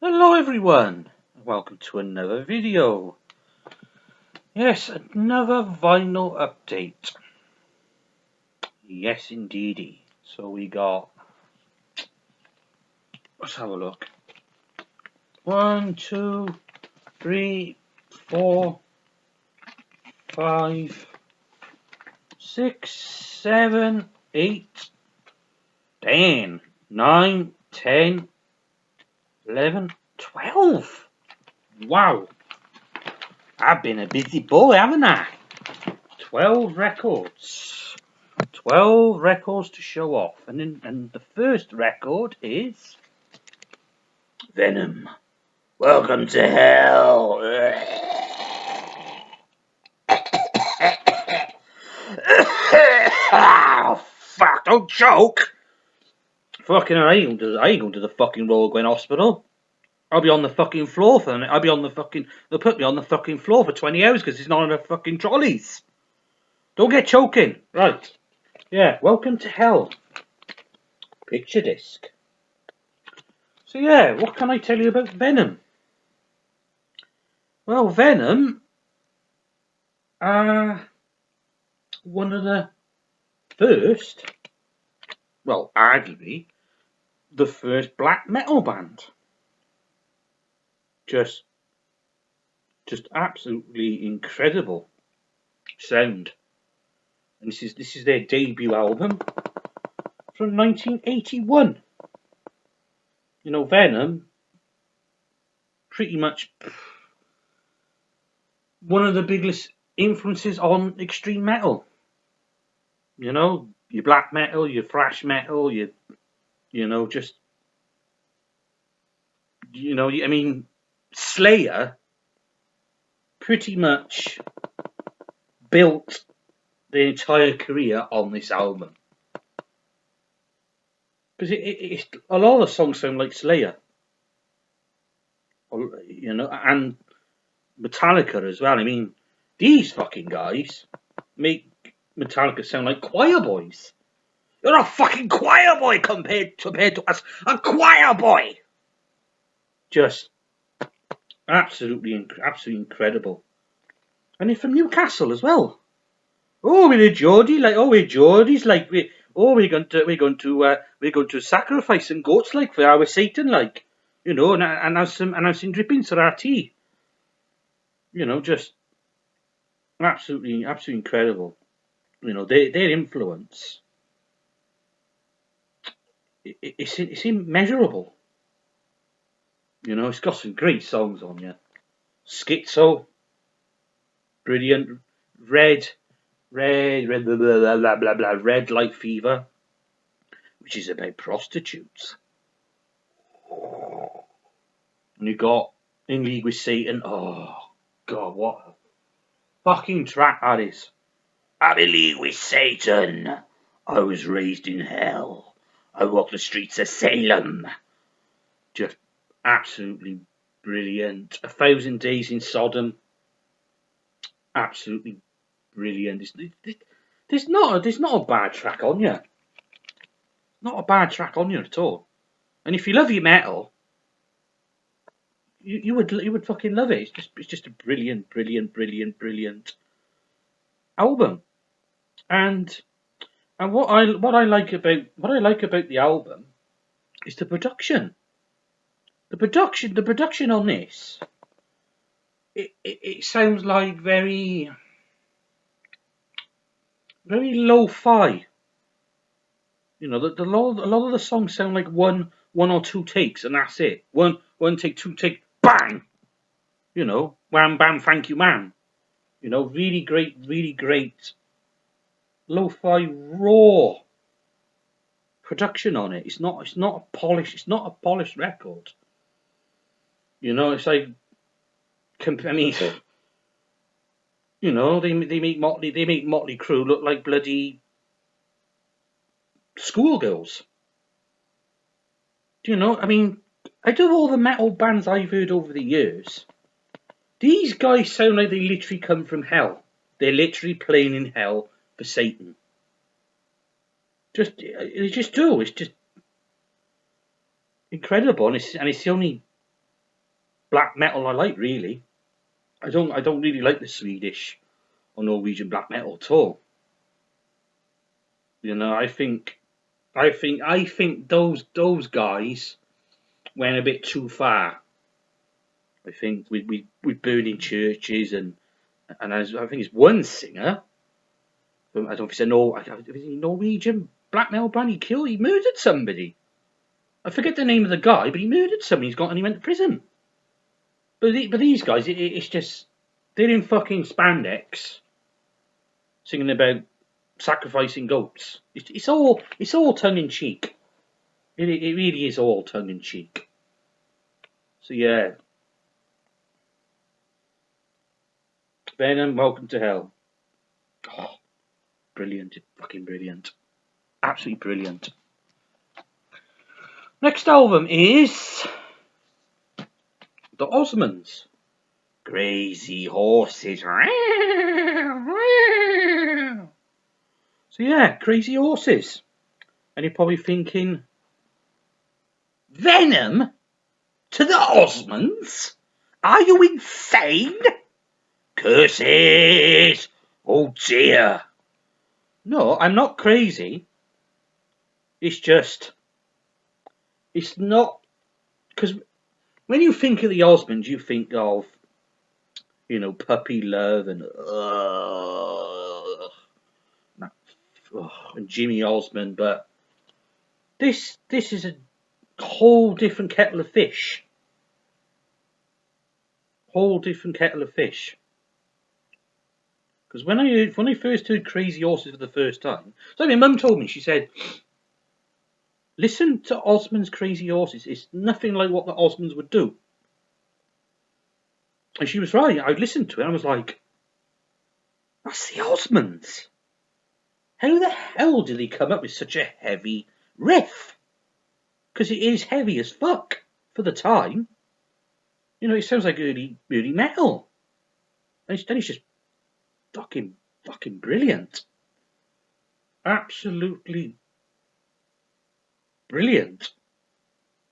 Hello everyone, welcome to another video. Yes, another vinyl update. Yes indeedy. So we got, let's have a look. 1, 2, 3, 4, 5, 6, 7, 8, 10, 9, 10, 11, 12. Wow. I've been a busy boy, haven't I? 12 records. 12 records to show off. And the first record is Venom. Welcome to hell. Oh, fuck, don't choke. Fucking hell, I ain't going to the fucking Royal Gwen Hospital. I'll be on the fucking floor for them. They'll put me on the fucking floor for 20 hours because it's not on the fucking trolleys. Don't get choking. Right. Yeah, welcome to hell. Picture disc. So yeah, what can I tell you about Venom? Well, Venom are one of the first, well, arguably, the first black metal band. Just absolutely incredible sound. And this is their debut album from 1981. You know, Venom, pretty much one of the biggest influences on extreme metal. You know, your black metal, your thrash metal, I mean, Slayer pretty much built the entire career on this album. Because it's a lot of the songs sound like Slayer. You know, and Metallica as well. I mean, these fucking guys make Metallica sound like choir boys. You're a fucking choir boy compared to us, a choir boy. Just absolutely incredible. And they're from Newcastle as well. Oh, we're Geordie, like we're Geordies, like we're going to sacrifice some goats like for our Satan, like, you know, and have some drippings for our tea. You know, just absolutely incredible. You know, their influence. It's immeasurable. You know, it's got some great songs on you. Schizo, brilliant. Red Light Fever, which is about prostitutes. And you got In League with Satan. Oh God, what a fucking track that is. I'm in league with Satan. I was raised in hell. I walk the streets of Salem. Just absolutely brilliant. 1,000 Days in Sodom. Absolutely brilliant. There's not a bad track on you. Not a bad track on you at all. And if you love your metal, you would fucking love it. It's just a brilliant album. And what I like about the album is the production. The production on this, it sounds like very lo-fi. You know, a lot of the songs sound like one or two takes, and that's it. One take, two take, bang. You know, wham bam, thank you, man. You know, really great lo-fi raw production on it. It's not a polished record. You know, it's like, I mean, you know, they make Motley Crue look like bloody schoolgirls. Do you know? I mean, out of all the metal bands I've heard over the years, these guys sound like they literally come from hell. They're literally playing in hell for Satan. They just do. It's just incredible, and it's the only black metal I like, really. I don't really like the Swedish or Norwegian black metal at all. You know, I think those guys went a bit too far. I think with burning churches and I think it's one singer. I don't know if it's a Norwegian black metal band. He murdered somebody. I forget the name of the guy, but he murdered somebody. He went to prison. But these guys, it's just they're in fucking spandex, singing about sacrificing goats. It's all tongue in cheek. It really is all tongue in cheek. So yeah, Venom, Welcome to Hell. Oh, brilliant, fucking brilliant, absolutely brilliant. Next album is the Osmonds. Crazy Horses. So yeah, Crazy Horses. And you're probably thinking, Venom to the Osmonds? Are you insane? Curses! Oh dear. No, I'm not crazy. It's not, because when you think of the Osmonds, you think of, you know, Puppy Love and Jimmy Osmond, but this is a whole different kettle of fish. Whole different kettle of fish. Because when I first heard Crazy Horses for the first time, so my mum told me, she said, listen to Osmond's Crazy Horses. It's nothing like what the Osmonds would do. And she was right. I listened to it and I was like, that's the Osmonds. How the hell did they come up with such a heavy riff? Because it is heavy as fuck for the time. You know, it sounds like early metal. And then it's just fucking brilliant. Absolutely brilliant.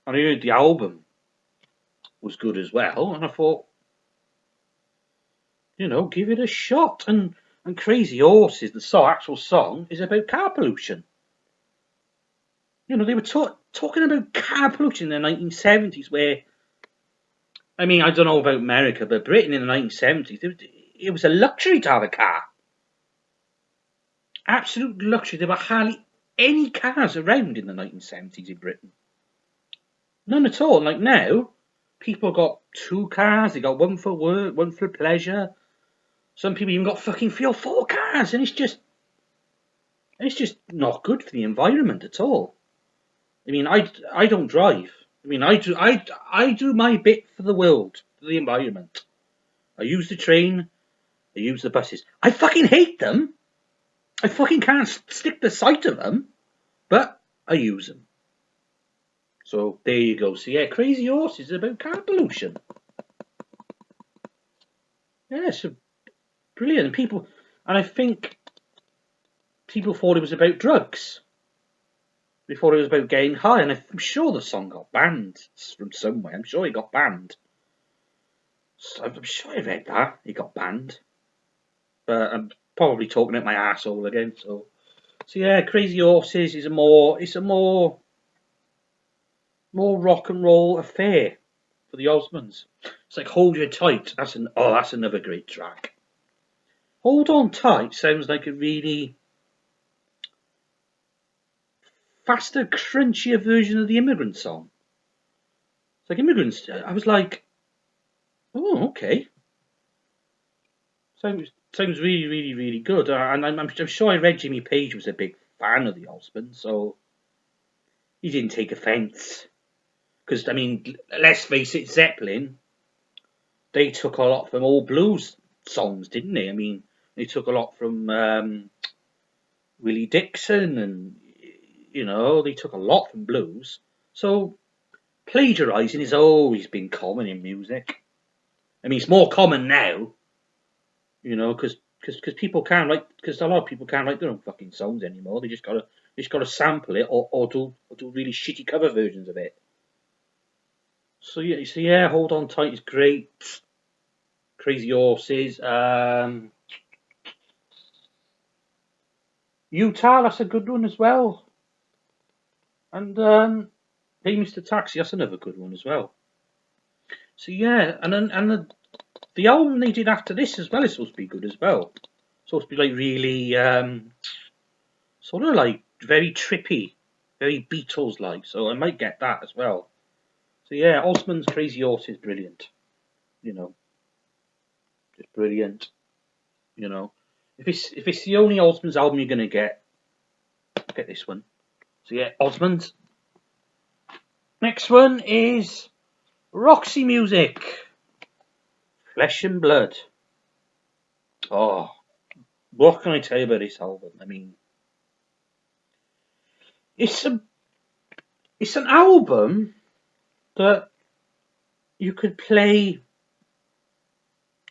And I heard the album was good as well, and I thought, you know, give it a shot. And Crazy Horses, the actual song, is about car pollution. You know, they were talking about car pollution in the 1970s, where, I mean, I don't know about America, but Britain in the 1970s, it was a luxury to have a car. Absolute luxury. There were hardly any cars around in the 1970s in Britain. None at all. Like now, people got 2 cars. They got one for work, one for pleasure. Some people even got fucking 3 or 4 cars, and it's just not good for the environment at all. I mean, I don't drive. I mean, I do my bit for the world, for the environment. I use the train. I use the buses. I fucking hate them. I fucking can't stick the sight of them, but I use them. So there you go. So yeah, Crazy Horses is about car pollution. Yeah, so brilliant. And I think people thought it was about drugs. They thought it was about getting high, and I'm sure the song got banned from somewhere. I'm sure it got banned. So I'm sure I read that it got banned. But I'm probably talking at my arsehole again. So yeah, Crazy Horses is a more rock and roll affair for the Osmonds. It's like Hold You Tight. That's another great track. Hold On Tight sounds like a really faster, crunchier version of the Immigrant song. It's like Immigrants. I was like, oh, okay. Sounds really, really, really good. And I'm sure I read Jimmy Page was a big fan of the Osmonds, so he didn't take offence. Because, I mean, let's face it, Zeppelin, they took a lot from old blues songs, didn't they? I mean, they took a lot from Willie Dixon, and, you know, they took a lot from blues. So plagiarising has always been common in music. I mean, it's more common now, you know, because people can't write, because a lot of people can't write their own fucking songs anymore. They just gotta sample it or do really shitty cover versions of it. So yeah, Hold On Tight is great. Crazy Horses. Utah, that's a good one as well. And Hey Mr. Taxi, that's another good one as well. So yeah, and the album they did after this as well is supposed to be good as well. Supposed to be like really sort of like very trippy, very Beatles like. So I might get that as well. So yeah, Osmonds Crazy Horse is brilliant. You know, just brilliant. You know, if it's the only Osmonds album you're gonna get this one. So yeah, Osmonds. Next one is Roxy Music, Flesh and Blood. Oh, what can I tell you about this album? I mean, it's an album that you could play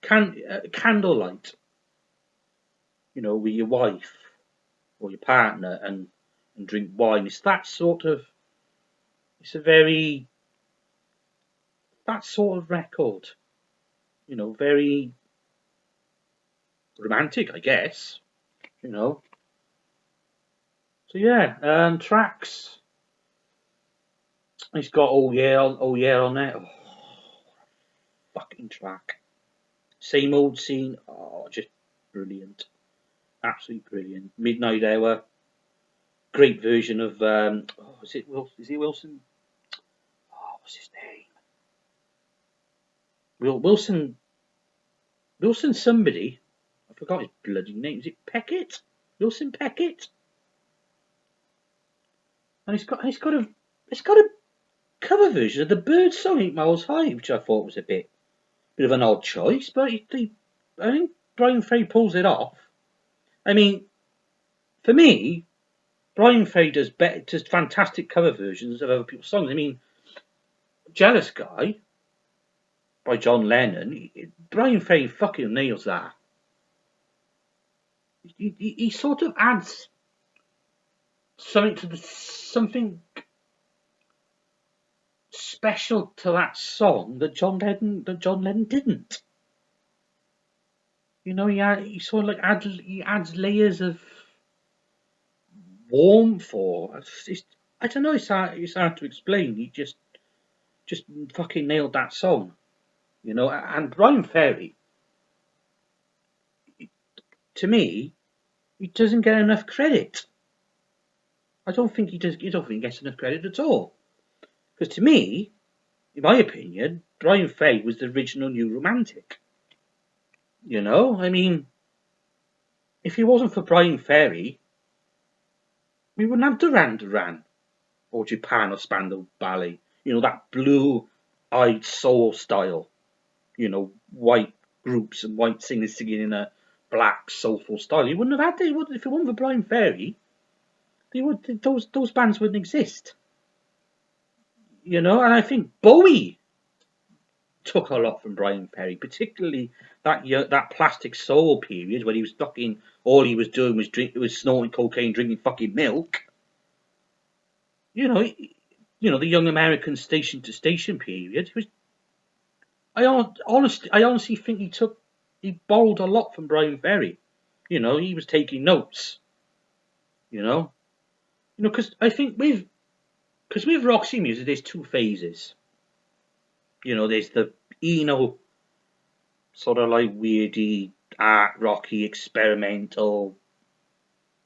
candlelight, you know, with your wife or your partner and drink wine. It's that sort of. It's a very that sort of record, you know, very romantic, I guess, you know. So yeah, tracks. It's got Oh Yeah on there. Oh, fucking track. Same Old Scene. Oh, just brilliant. Absolutely brilliant. Midnight Hour. Great version of is it Wilson? Oh, what's his name? Wilson somebody. I forgot his bloody name. Is it Peckett? Wilson Peckett? And it's got a cover version of the Birds song 8 Miles High, which I thought was a bit of an odd choice, but I think Brian Ferry pulls it off. I mean, for me, Brian Ferry does fantastic cover versions of other people's songs. I mean, Jealous Guy by John Lennon, Brian Ferry fucking nails that. He sort of adds something special to that song that John Lennon didn't. You know, he sort of like adds layers of warmth, or I don't know. It's hard to explain. He just fucking nailed that song. You know, and Brian Ferry, to me, he doesn't get enough credit. I don't think he does. I don't think he gets enough credit at all. Because to me, in my opinion, Brian Ferry was the original New Romantic. You know, I mean, if it wasn't for Brian Ferry, we wouldn't have Duran Duran or Japan or Spandau Ballet. You know, that blue-eyed soul style. You know, white groups and white singers singing in a black soulful style. You wouldn't have had it if it wasn't for Brian Ferry. Those bands wouldn't exist. You know, and I think Bowie took a lot from Brian Ferry, particularly that Plastic Soul period when he was fucking all he was doing was snorting cocaine, drinking fucking milk. You know, the Young American Station to Station period. I honestly think he borrowed a lot from Brian Ferry. You know, he was taking notes. You know, because I think with Roxy music, there's two phases. You know, there's the Eno sort of like weirdy, art rocky, experimental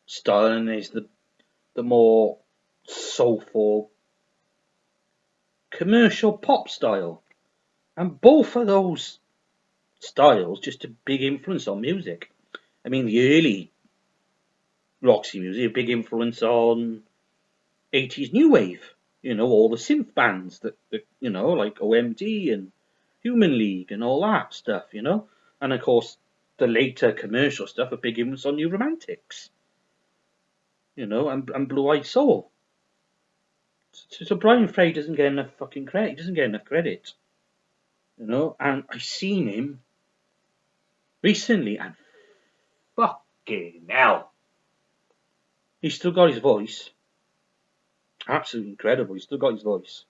style, and there's the more soulful, commercial pop style. And both of those styles just a big influence on music. I mean, the early Roxy music, a big influence on 80s new wave. You know, all the synth bands that you know, like OMD and Human League and all that stuff, you know. And of course, the later commercial stuff, a big influence on New Romantics. You know, and Blue Eyed Soul. So Brian Ferry doesn't get enough fucking credit. He doesn't get enough credit. You know, and I seen him recently, and fucking hell, he's still got his voice. Absolutely incredible. He's still got his voice.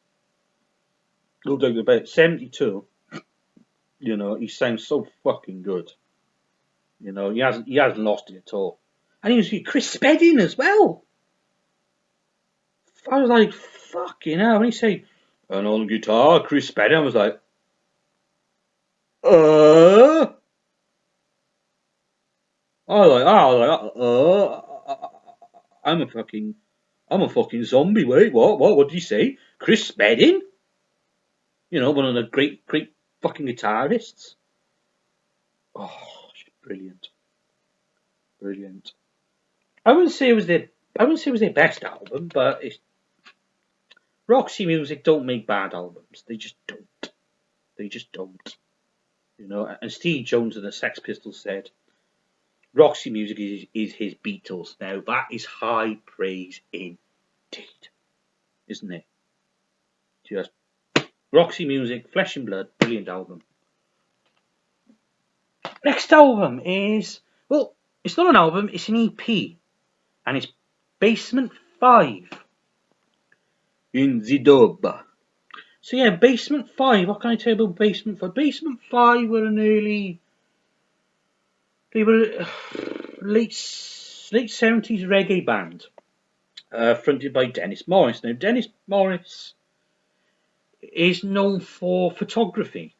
no doubt about it. 72. You know, he sounds so fucking good. You know, he hasn't lost it at all. And he was with Chris Spedding as well. I was like, fucking hell. When he said, and on guitar, Chris Spedding, I was like, I'm a fucking zombie. Wait, what did he say? Chris Spedding? You know, one of the great fucking guitarists. Oh, brilliant. Brilliant. I wouldn't say it was their best album, but Roxy Music don't make bad albums. They just don't. They just don't. You know, and SynthJohn of the Sex Pistols said, Roxy Music is his Beatles. Now, that is high praise indeed. Isn't it? Just Roxy Music, Flesh and Blood, brilliant album. Next album is, well, it's not an album, it's an EP. And it's Basement 5. In the dub. So yeah, Basement 5, what can I tell you about Basement 5? Basement 5 were they were late 70s reggae band. Fronted by Dennis Morris. Now, Dennis Morris is known for photography.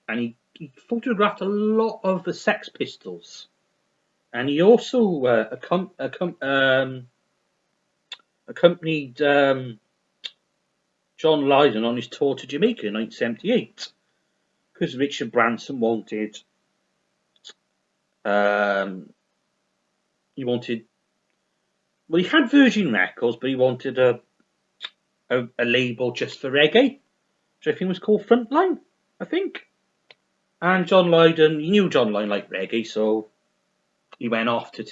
And he photographed a lot of the Sex Pistols. And he also accompanied John Lydon on his tour to Jamaica in 1978. Because Richard Branson wanted... Well, he had Virgin Records, but he wanted a label just for reggae, which I think was called Frontline, I think. And John Lydon, he knew John Lydon liked reggae, so he went off to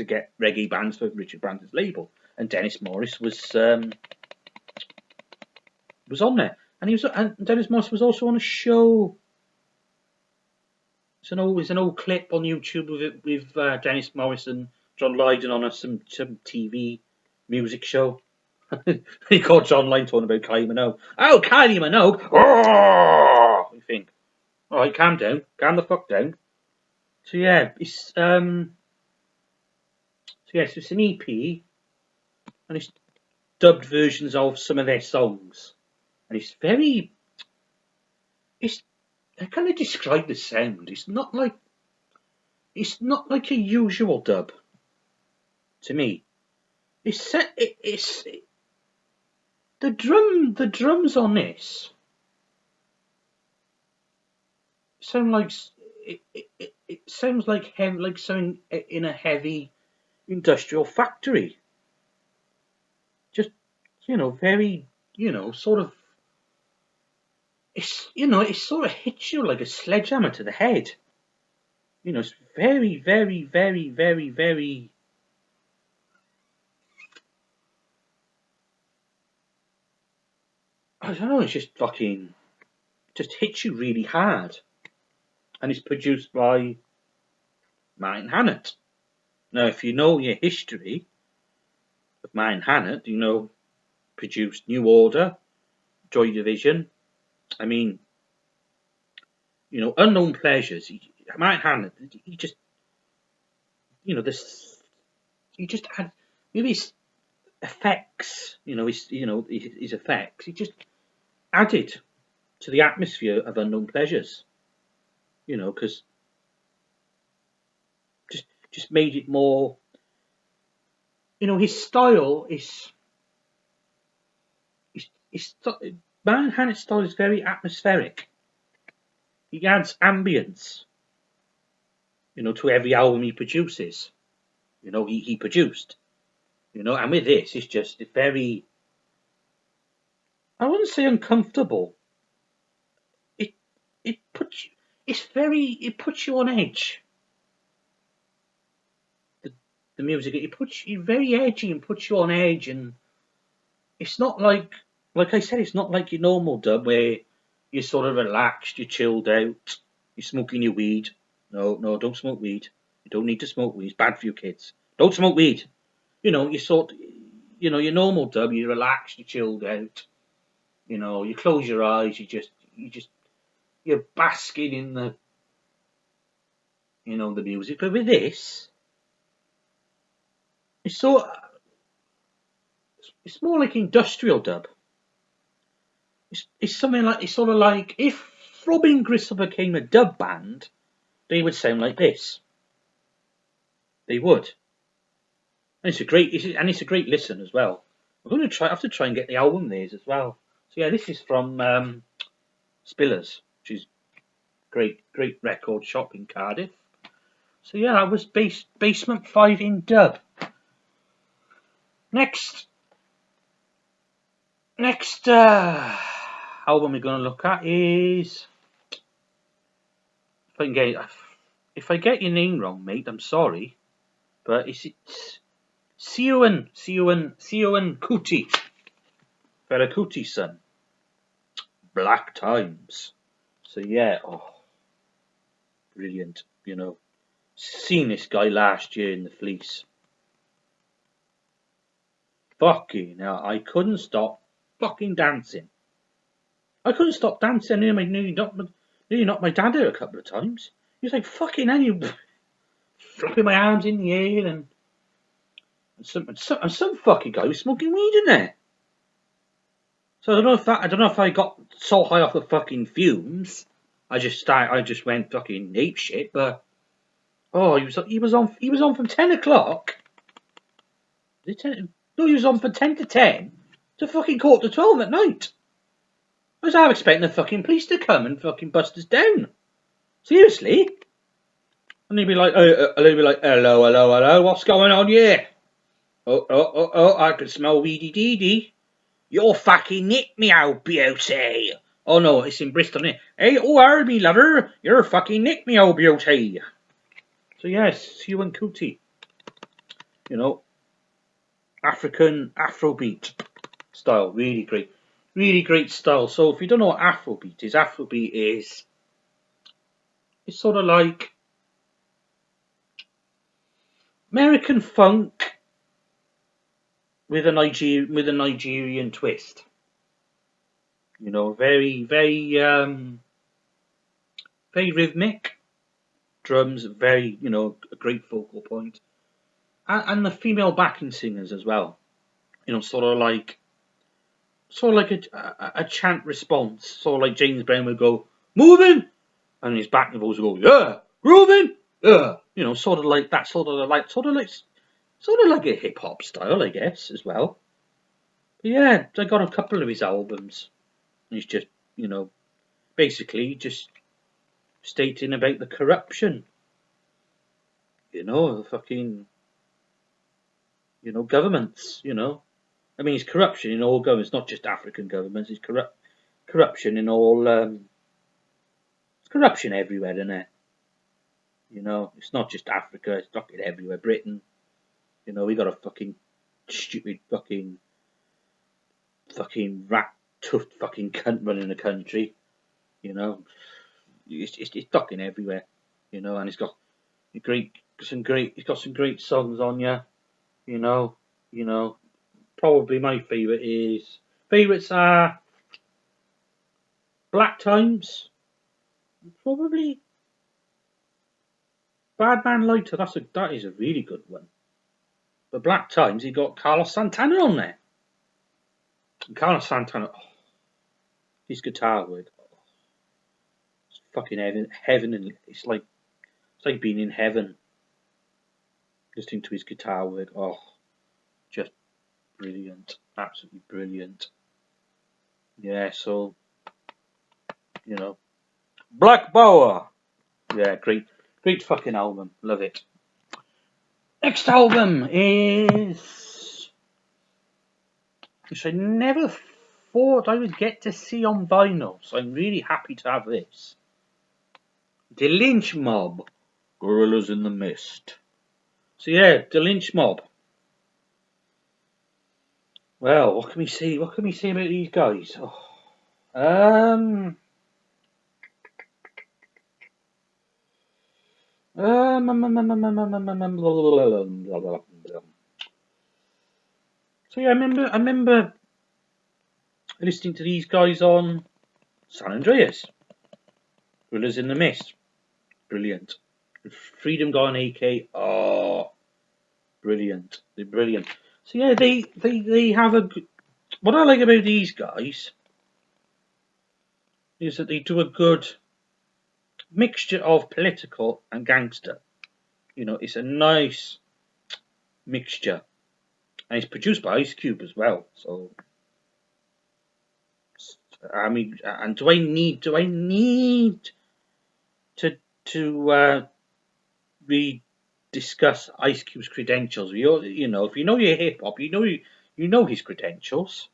get reggae bands for Richard Branson's label. And Dennis Morris was on there, and Dennis Morris was also on a show. It's an old clip on YouTube with Dennis Morris and John Lydon on some TV music show. He called John Lydon talking about Kylie Minogue. Oh, Kylie Minogue! Oh! You think? All right, calm down, calm the fuck down. So yeah, it's so it's an EP, and it's dubbed versions of some of their songs, and I kind of describe the sound. It's not like a usual dub. To me, the drums on this sound like it sounds like something in a heavy industrial factory. Just very sort of. It sort of hits you like a sledgehammer to the head. It's very, very, very, very, very. I don't know. It's just just hits you really hard, and it's produced by Martin Hannett. Now, if you know your history of Martin Hannett, produced New Order, Joy Division. I mean, Unknown Pleasures. Martin Hannett, he just had maybe his effects. His effects. He just added to the atmosphere of Unknown Pleasures. Because just made it more. His style is. Martin Hannett's style is very atmospheric. He adds ambience, to every album he produces. He produced. And with this, it's just very. I wouldn't say uncomfortable. It puts you on edge. The music, it's very edgy and puts you on edge, and it's not like I said, it's not like your normal dub where you're sort of relaxed, you're chilled out, you're smoking your weed. No, don't smoke weed. You don't need to smoke weed. It's bad for you kids. Don't smoke weed. Your normal dub, you're relaxed, you're chilled out. You know, you close your eyes, you're basking in the, you know, the music. But with this, it's more like industrial dub. It's something like, it's sort of like if Robin Gristle became a dub band, they would sound like this. They would. And it's a great listen as well. I'm going to have to try and get the album theirs as well. So yeah, this is from Spillers, which is great record shop in Cardiff. So yeah, that was Basement 5 in dub. Next album we're going to look at is, if I get your name wrong, mate, I'm sorry, but it's Seun Kuti, Fela Kuti's son. Black Times. So yeah, brilliant. You know, seen this guy last year in the Fleece. Fucking hell, I couldn't stop fucking dancing. I couldn't stop dancing. I nearly knocked my dad out a couple of times. He was like, fucking hell, you flapping my arms in the air, and some fucking guy was smoking weed in there. So I don't know if I got so high off the fucking fumes, I just went fucking ape shit. But he was on from 10 o'clock. Is it 10? No, he was on from 10 to 10 to fucking 11:45 at night. I was half expecting the fucking police to come and fucking bust us down. Seriously. And they'd be like, hello, what's going on here? Oh, I can smell weedy deedy. You're fucking nick me out, beauty. Oh no, it's in Bristol, isn't it? Hey, me lover, you're fucking nick me out, beauty. So yes, Seun Kuti. You know, African Afrobeat style, really great style. So if you don't know what Afrobeat is it's sort of like American funk with a Nigerian twist. You know, very rhythmic. Drums, very, you know, a great focal point. And the female backing singers as well. You know, sort of like a chant response. Sort of like James Brown would go, moving! And his backing vocals would go, yeah, grooving! Yeah! You know, sort of like that, sort of like a hip hop style, I guess, as well. But yeah, I got a couple of his albums. He's just, you know, basically just stating about the corruption. You know, the fucking, you know, governments, you know. I mean, it's corruption in all governments, not just African governments. It's corruption in all, it's corruption everywhere, isn't it? You know, it's not just Africa, it's fucking everywhere. Britain, you know, we got a fucking stupid fucking rat tough fucking cunt running the country. You know, it's fucking everywhere. You know, and he's got some great songs on you. You know, probably my favorites are Black Times, probably Bad Man Lighter. That is a really good one. But Black Times, he got Carlos Santana on there. And Carlos Santana, his guitar work, it's fucking heaven, and it's like being in heaven. Listening to his guitar work, just brilliant, absolutely brilliant. Yeah, so you know, Black Bower, yeah, great fucking album, love it. Next album is, which I never thought I would get to see on vinyl, so I'm really happy to have this. The Lench Mob, Guerillas in the Mist. So yeah, the Lench Mob. Well, what can we say? What can we say about these guys? So yeah, I remember listening to these guys on San Andreas. Guerillas in the Mist. Brilliant. Freedom Gone AK. Oh, brilliant. They're brilliant. So yeah, they have a. What I like about these guys is that they do a good mixture of political and gangster. You know, it's a nice mixture, and it's produced by Ice Cube as well. So, I mean, and do I need to discuss Ice Cube's credentials? You know, if you know your hip hop, you know his credentials.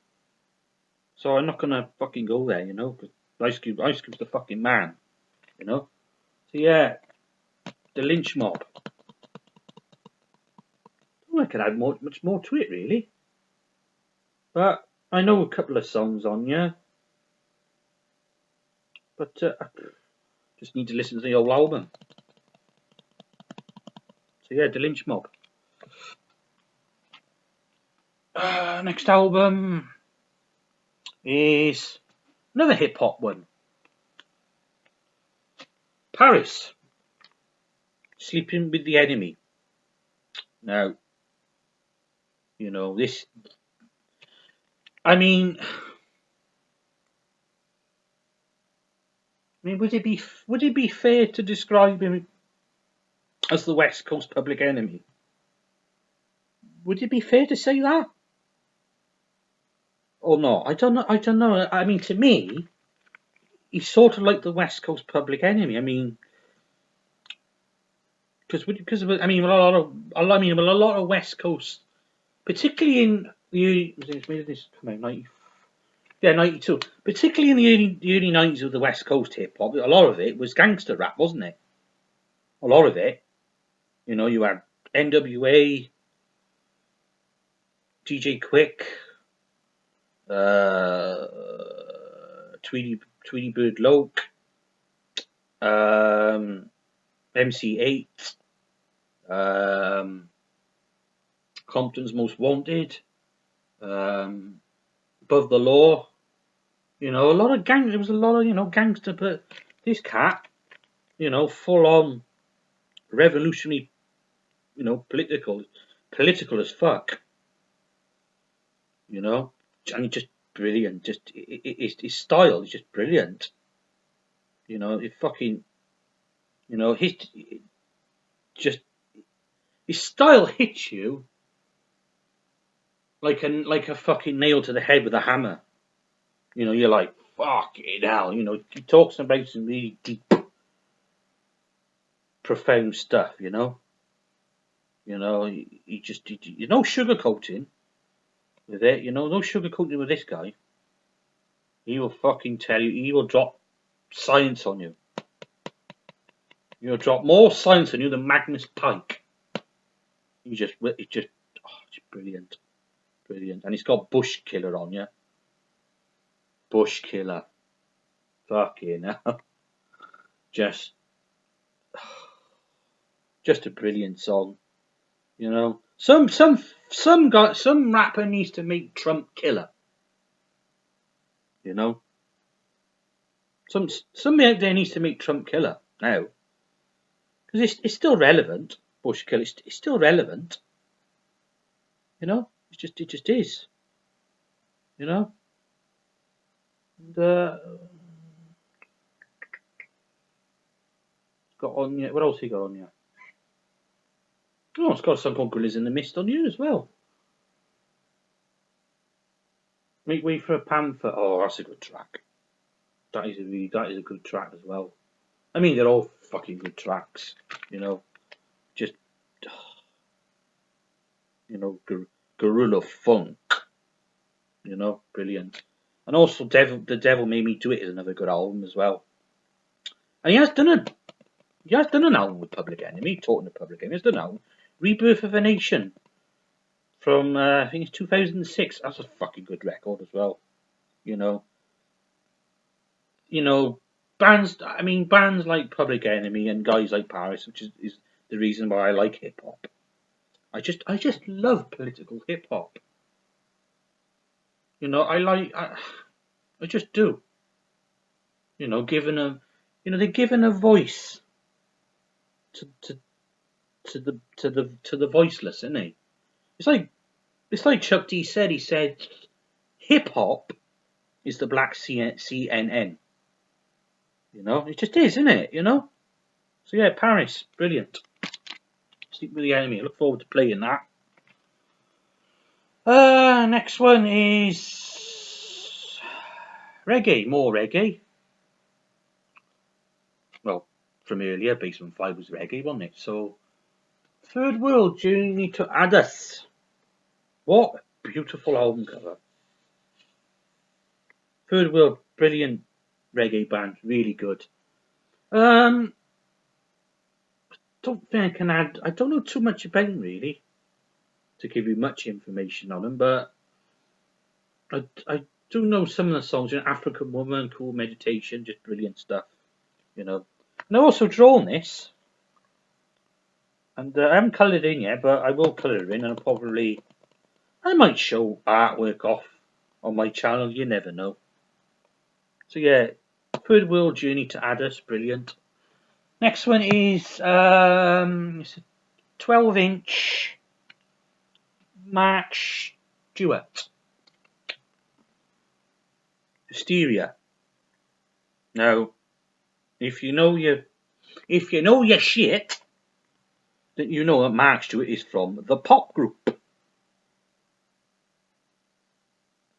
So I'm not gonna fucking go there, you know, because Ice Cube's the fucking man, you know. So yeah, the Lynch Mob. I could add much more to it, really. But I know a couple of songs on, yeah. But I just need to listen to the whole album. So yeah, the Lynch Mob. Next album is another hip hop one. Paris. Sleeping with the Enemy. Now, you know, this. I mean, would it be fair to describe him as the West Coast Public Enemy? Would it be fair to say that? Or not? I don't know. I mean, to me, he's sort of like the West Coast Public Enemy. I mean, because I mean, a lot of West Coast, particularly in the this come out 92. Particularly in the early 90s of the West Coast hip hop, a lot of it was gangster rap, wasn't it? A lot of it, you know, you had NWA, DJ Quick, Tweety Bird Loke, MC8, Compton's Most Wanted, Above the Law. You know, there was a lot of, you know, gangster, but this cat, you know, full on revolutionary, you know, political as fuck. You know, and just brilliant. Just his style is just brilliant. You know, it fucking, you know, his style hits you like a fucking nail to the head with a hammer. You know, you're like, fucking hell. You know, he talks about some really deep, profound stuff. You know, he just no sugarcoating with it. You know, no sugarcoating with this guy. He will fucking tell you. He will drop science on you. He'll drop more science on you than Magnus Pike. It's just brilliant, brilliant, and he's got Bush Killer on you. Bush Killer, fucking hell, just a brilliant song. You know, some rapper needs to make Trump Killer. You know, somebody out there needs to make Trump Killer now, because it's still relevant. Bush Killer, it's still relevant. You know, it just is. You know, and, got on yet. What else he got on yet? Oh, it's got some called Guerillas in the Mist on you as well. Make Way for a Panther. Oh, that's a good track. That is a good track as well. I mean, they're all fucking good tracks. You know, just you know, guerrilla funk. You know, brilliant. And also, The Devil Made Me Do It is another good album as well. And he has done an album with Public Enemy, talking to Public Enemy. He's done an album, Rebirth of a Nation, from I think it's 2006. That's a fucking good record as well. You know, bands like Public Enemy and guys like Paris, which is the reason why I like hip hop. I just love political hip hop. You know, I just do. You know, giving a, you know, they're giving a voice to the voiceless, isn't it? It's like Chuck D said. He said, hip hop is the black CNN. You know, it just is, isn't it? You know. So yeah, Paris, brilliant. Sleep with the Enemy. I look forward to playing that. Next one is reggae, more reggae. Well, from earlier, Basement 5 was reggae, wasn't it? So, Third World Journey to Addis. What a beautiful album cover. Third World, brilliant reggae band, really good. Don't think I can add. I don't know too much about them really to give you much information on them, but I do know some of the songs. You know, African Woman, Cool Meditation, just brilliant stuff. You know, and I also drawn this, and I haven't coloured in yet, but I will colour in, and I might show artwork off on my channel. You never know. So yeah, Third World Journey to Addis, brilliant. Next one is it's a 12-inch Mark Stewart. Hysteria. Now, if you know your shit, then you know that Mark Stewart is from the pop group.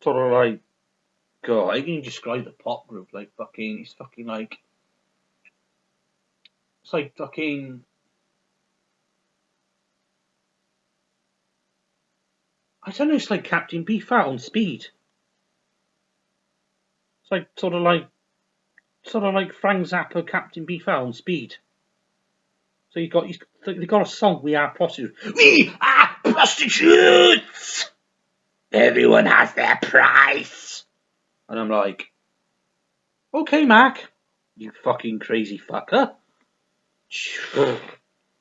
Sort of like, God, how can you describe the pop group? Like fucking, it's like fucking. I don't know. It's like Captain Beefheart on speed. It's like sort of like Frank Zappa, Captain Beefheart on speed. So they got a song. We are prostitutes. We are prostitutes. Everyone has their price. And I'm like, okay, Mark, you fucking crazy fucker.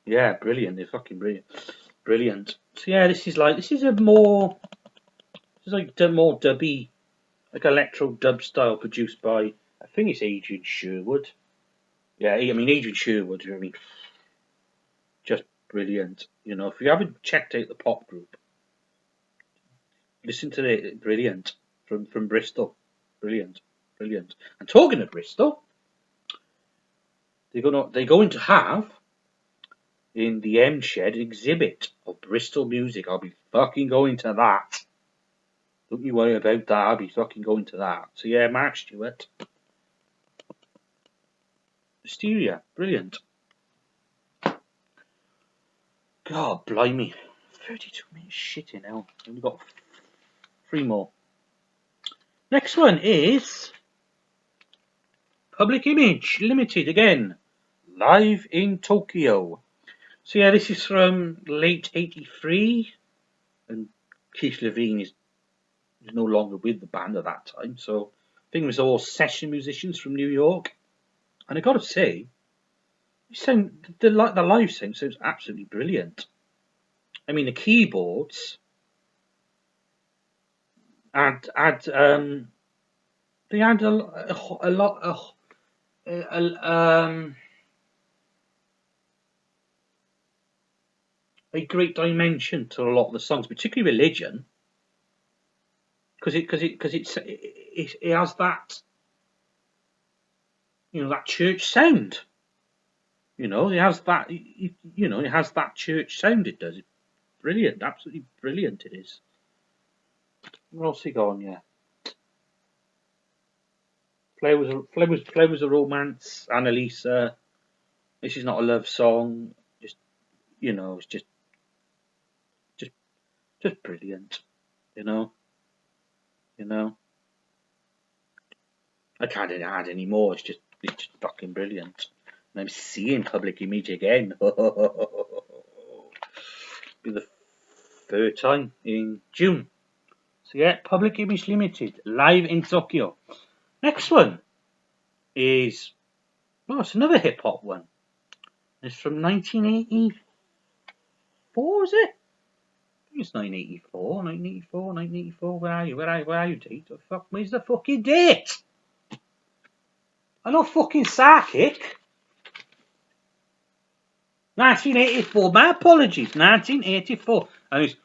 Yeah, brilliant. They're fucking brilliant. So yeah, this is like more dubby, like electro dub style, produced by, I think it's Adrian Sherwood. Yeah, I mean Adrian Sherwood. I mean, just brilliant. You know, if you haven't checked out the pop group, listen to it. Brilliant from Bristol. Brilliant. And talking of Bristol, they're going to have in the M Shed an exhibit of Bristol music. I'll be fucking going to that. Don't you worry about that. I'll be fucking going to that. So yeah, Mark Stewart. Hysteria, brilliant. God, blimey. 32 minutes, shitting hell. We've got 3 more. Next one is Public Image Limited again. Live in Tokyo. So yeah, this is from late '83, and Keith Levine is no longer with the band at that time. So I think it was all session musicians from New York. And I got to say, the live sound sounds absolutely brilliant. I mean, the keyboards they had a great dimension to a lot of the songs, particularly Religion, because it has that, you know, that church sound. You know, it has that. You know, it has that church sound. It does. It's brilliant, absolutely brilliant. It is. What else he got on? Yeah. Flowers of Romance, Annalisa. This is not a love song. Just, you know, it's just brilliant. You know. I can't add any more. It's just fucking brilliant. And I'm seeing Public Image again. Be the 3rd time in June. So yeah, Public Image Limited, live in Tokyo. Next one is, well, it's another hip hop one. It's from 1984, is it? It's 1984, 1984, 1984. Where are you? Where are you, date? The fuck? Where's the fucking date? I'm not fucking psychic. 1984. My apologies. 1984. And it's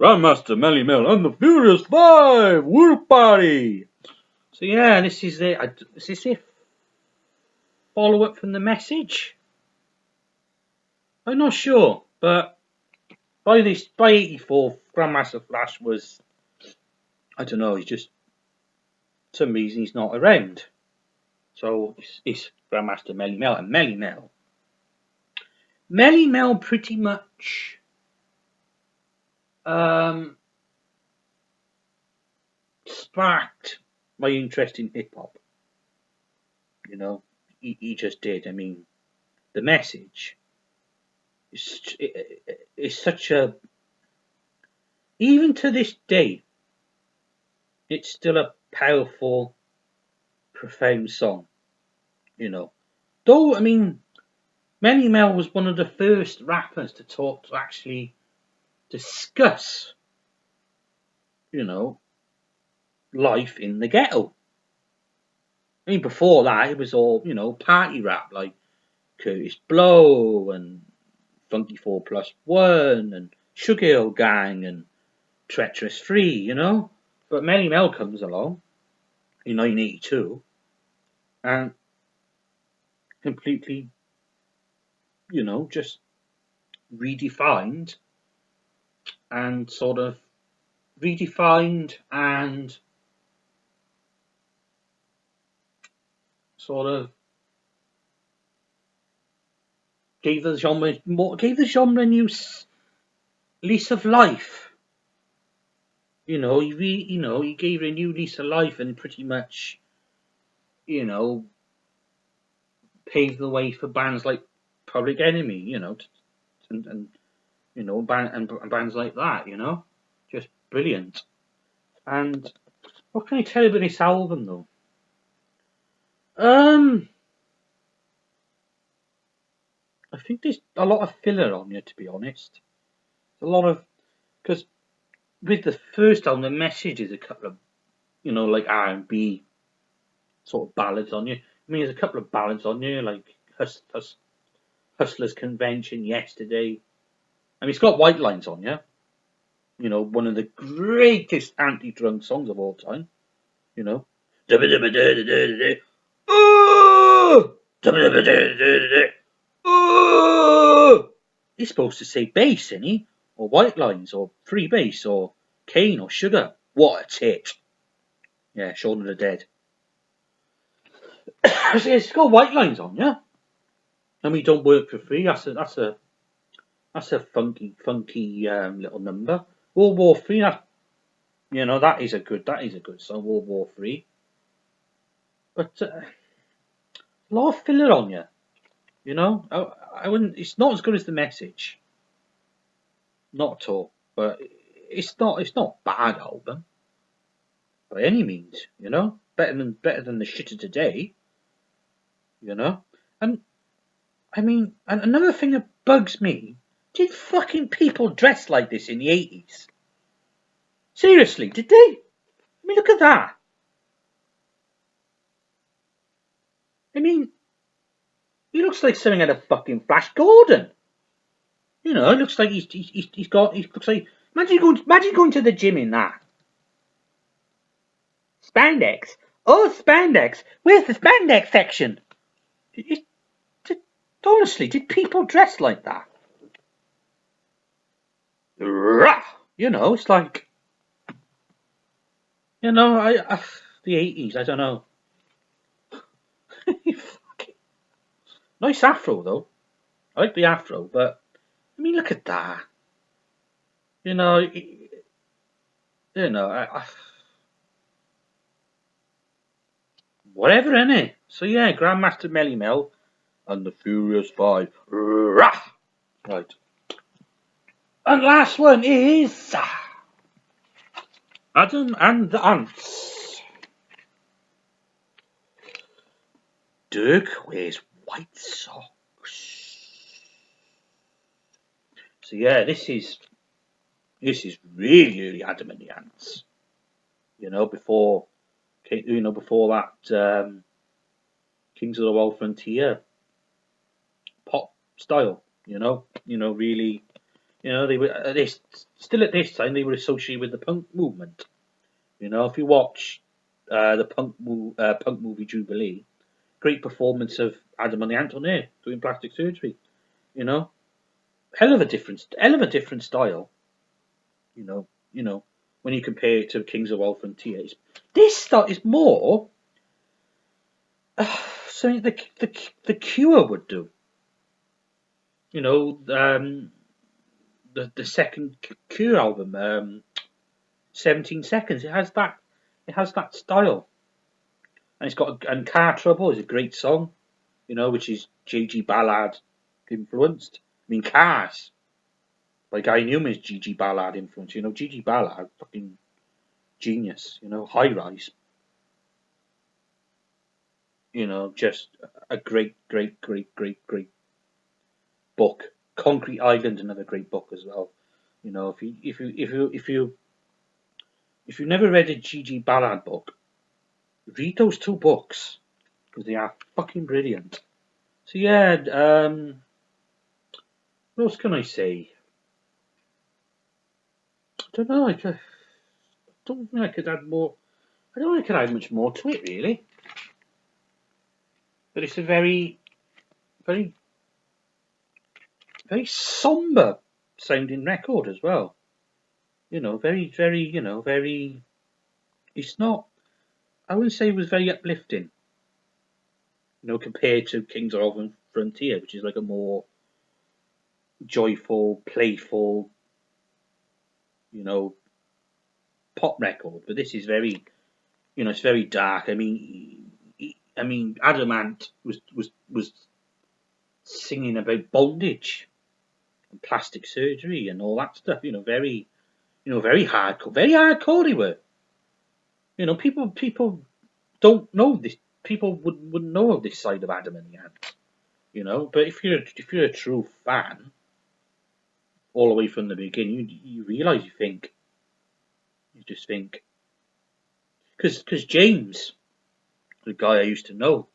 Grandmaster, Melle, and the Furious Five. Whoop party. So yeah, this is it. Is this a follow up from the message? I'm not sure, but by 84, Grandmaster Flash was, I don't know, he's just, for some reason he's not around. So it's Grandmaster Melle and Melle pretty much sparked my interest in hip hop. You know, he just did. I mean, the message is such a, even to this day, it's still a powerful, profound song. You know, though I mean, Melle was one of the first rappers to actually discuss, you know, life in the ghetto. I mean, before that, it was all, you know, party rap like Curtis Blow and Funky 4+1 and Sugar Hill Gang and Treacherous Free, you know. But Melle comes along in 1982 and completely, you know, just redefined and sort of gave the genre a new lease of life. You know, he gave it a new lease of life and pretty much, you know, paved the way for bands like Public Enemy, you know, and you know, bands like that, you know, just brilliant. And what can I tell you about this album though? I think there's a lot of filler on here, to be honest. A lot of, because with the first album, the message is a couple of, you know, like R&B sort of ballads on you. I mean, there's a couple of ballads on here, like Hustler's Convention, Yesterday. I mean, it's got White Lines on you. You know, one of the greatest anti-drunk songs of all time. You know. He's supposed to say bass, isn't he? Or White Lines, or Free Bass, or Cane, or Sugar. What a tit. Yeah, Shaun of the Dead. It's got White Lines on, yeah. And we don't work for free. That's a funky little number. World War Three. You know, that is a good song. World War Three. But a lot of filler on you. You know, I wouldn't. It's not as good as the message. Not at all. But it's not a bad album by any means. You know, better than the shit of today. You know, and I mean, and another thing that bugs me: did fucking people dress like this in the 80s? Seriously, did they? I mean, look at that. I mean, he looks like something out of fucking Flash Gordon. You know, it looks like he looks like, imagine going to the gym in that. Spandex. Oh, spandex. Where's the spandex section? Honestly, did people dress like that? You know, it's like, you know, the 80s, I don't know. Nice afro, though. I like the afro, but, I mean, look at that. You know, whatever, innit? So, yeah, Grandmaster Melle and the Furious Five. Right. And last one is Adam and the Ants. Dirk wears white socks. So yeah, this is This is really early Adam and the Ants. You know, before that Kings of the Wild Frontier pop style. Really. They were at this time they were associated with the punk movement. If you watch the punk movie Jubilee, great performance of Adam and the Ant on there doing plastic surgery. Hell of a different style. When you compare it to Kings of Wild Frontier, this style is more something the Cure would do. The second Cure album, 17 Seconds. It has that style, and it's got and Car Trouble is a great song, which is Gigi Ballard influenced. I mean, Cars by Guy Newman's Gigi Ballard influence. Gigi Ballard, fucking genius. High Rise. Just a great book. Concrete Island, another great book as well. If you never read a Gigi Ballard book, read those two books because they are fucking brilliant. So yeah, what else can I say? I don't know. I don't think I could add more. I don't think I could add much more to it really. But it's a very somber sounding record as well. Very. It's not. I wouldn't say it was very uplifting. Compared to Kings of the Frontier, which is like a more joyful, playful, pop record. But this is very, it's very dark. I mean, Adam Ant was singing about bondage and plastic surgery and all that stuff. Very hardcore. Very hardcore they were. People don't know this. People wouldn't know of this side of Adam and the Ant. But if you're a true fan, all the way from the beginning, you realise you just think, because James, the guy I used to know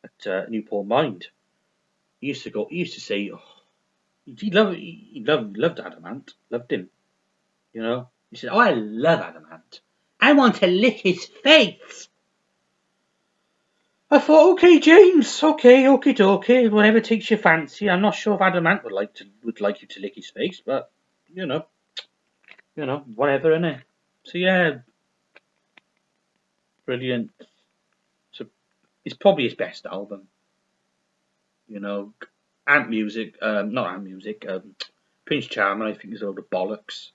at Newport Mind, he used to say, oh, he loved Adam Ant, loved him. He said, oh, I love Adam Ant. I want to lick his face. I thought, okay, James, okay, whatever takes your fancy. I'm not sure if Adam Ant would like you to lick his face, but whatever, innit? So yeah, brilliant. So it's probably his best album. Ant Music, not Ant Music, Prince Charming, I think is a load of bollocks.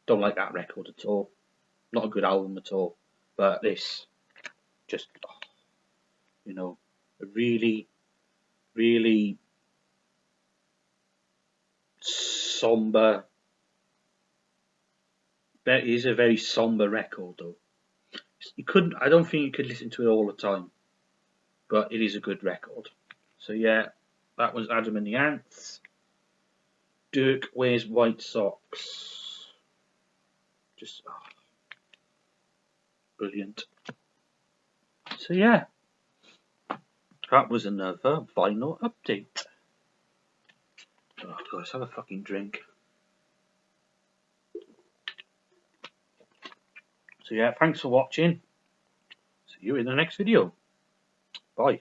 Don't like that record at all. Not a good album at all. But this, just, a really, really somber. That is a very somber record, though. I don't think you could listen to it all the time, but it is a good record. So yeah, that was Adam and the Ants. Dirk Wears White Socks. Just brilliant. So yeah, that was another vinyl update. Oh God, let's have a fucking drink. So yeah, thanks for watching. See you in the next video. Bye.